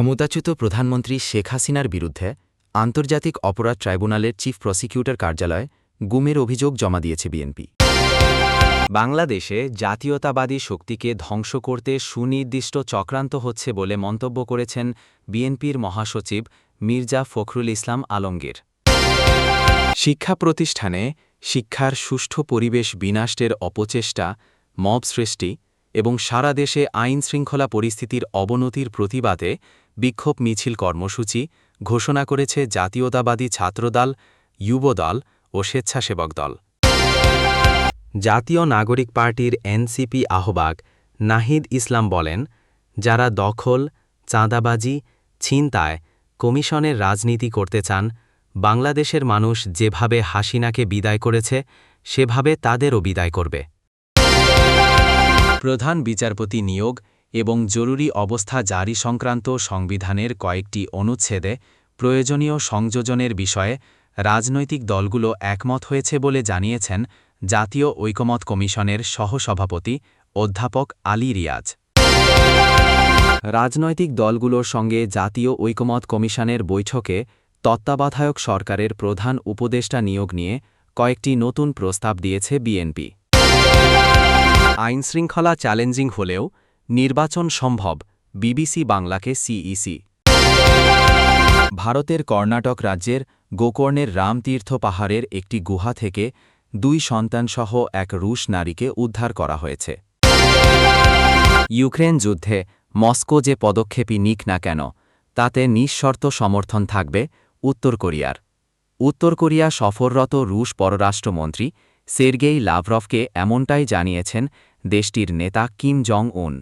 ক্ষমতাচ্যুত প্রধানমন্ত্রী শেখ হাসিনার বিরুদ্ধে আন্তর্জাতিক অপরাধ ট্রাইব্যুনালের চিফ প্রসিকিউটর কার্যালয়ে গুমের অভিযোগ জমা দিয়েছে বিএনপি। বাংলাদেশে জাতীয়তাবাদী শক্তিকে ধ্বংস করতে সুনির্দিষ্ট চক্রান্ত হচ্ছে বলে মন্তব্য করেছেন বিএনপির মহাসচিব মির্জা ফখরুল ইসলাম আলমগীর। শিক্ষা প্রতিষ্ঠানে শিক্ষার সুষ্ঠু পরিবেশ বিনষ্টের অপচেষ্টা, মব সৃষ্টি এবং সারা দেশে আইনশৃঙ্খলা পরিস্থিতির অবনতির প্রতিবাদে বিক্ষোভ মিছিল কর্মসূচি ঘোষণা করেছে জাতীয়তাবাদী ছাত্রদল, যুবদল ও স্বেচ্ছাসেবক দল। জাতীয় নাগরিক পার্টির এনসিপি আহ্বায়ক নাহিদ ইসলাম বলেন, যারা দখল, চাঁদাবাজি, ছিনতাই, কমিশনের রাজনীতি করতে চান, বাংলাদেশের মানুষ যেভাবে হাসিনাকে বিদায় করেছে সেভাবে তাদেরও বিদায় করবে। প্রধান বিচারপতি নিয়োগ এবং জরুরি অবস্থা জারি সংক্রান্ত সংবিধানের কয়েকটি অনুচ্ছেদে প্রয়োজনীয় সংযোজনের বিষয়ে রাজনৈতিক দলগুলো একমত হয়েছে বলে জানিয়েছেন জাতীয় ঐকমত্য কমিশনের সহসভাপতি অধ্যাপক আলী রিয়াজ। রাজনৈতিক দলগুলোর সঙ্গে জাতীয় ঐকমত্য কমিশনের বৈঠকে তত্ত্বাবধায়ক সরকারের প্রধান উপদেষ্টা নিয়োগ নিয়ে কয়েকটি নতুন প্রস্তাব দিয়েছে বিএনপি। আইনশৃঙ্খলা চ্যালেঞ্জিং হলেও নির্বাচন সম্ভব, বিবিসি বাংলাকে সিইসি। ভারতের কর্ণাটক রাজ্যের গোকর্ণের রামতীর্থ পাহাড়ের একটি গুহা থেকে 2 সন্তানসহ এক রুশ নারীকে উদ্ধার করা হয়েছে। ইউক্রেন যুদ্ধে মস্কো যে পদক্ষেপই নিক না কেন, তাতে নিঃশর্ত সমর্থন থাকবে উত্তর কোরিয়ার। উত্তর কোরিয়া সফররত রুশ পররাষ্ট্রমন্ত্রী সের্গেই লাভরভকে এমনটাই জানিয়েছেন দেশটির নেতা কিম জং উন।